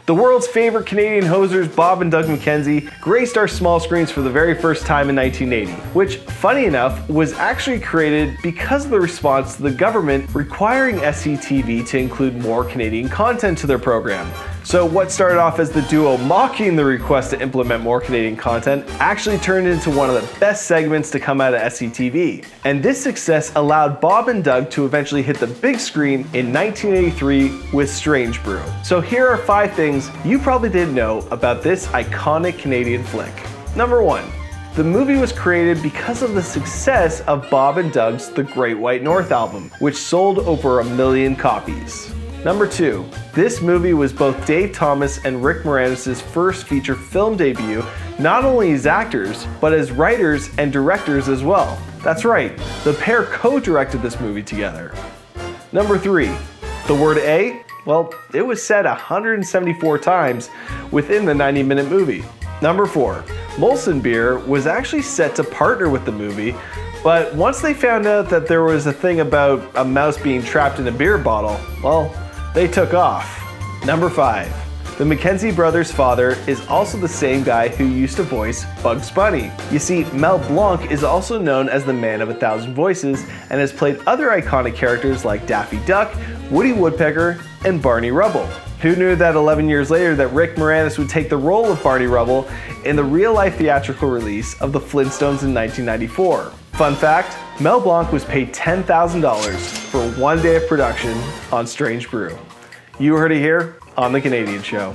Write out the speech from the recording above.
The world's favorite Canadian hosers, Bob and Doug McKenzie, graced our small screens for the very first time in 1980, which, funny enough, was actually created because of the response to the government requiring SCTV to include more Canadian content to their program. So what started off as the duo mocking the request to implement more Canadian content actually turned into one of the best segments to come out of SCTV. And this success allowed Bob and Doug to eventually hit the big screen in 1983 with Strange Brew. So here are 5 things you probably didn't know about this iconic Canadian flick. Number 1. The movie was created because of the success of Bob and Doug's The Great White North album, which sold over 1 million copies. Number 2. This movie was both Dave Thomas and Rick Moranis' first feature film debut, not only as actors, but as writers and directors as well. That's right, the pair co-directed this movie together. Number 3. The word A? Well, it was said 174 times within the 90-minute movie. Number 4. Molson Beer was actually set to partner with the movie, but once they found out that there was a thing about a mouse being trapped in a beer bottle, well, they took off. Number 5. The McKenzie brothers' father is also the same guy who used to voice Bugs Bunny. You see, Mel Blanc is also known as the man of 1,000 voices and has played other iconic characters like Daffy Duck, Woody Woodpecker, and Barney Rubble. Who knew that 11 years later that Rick Moranis would take the role of Barney Rubble in the real-life theatrical release of The Flintstones in 1994? Fun fact, Mel Blanc was paid $10,000 for 1 day of production on Strange Brew. You heard it here on The Canadian Show.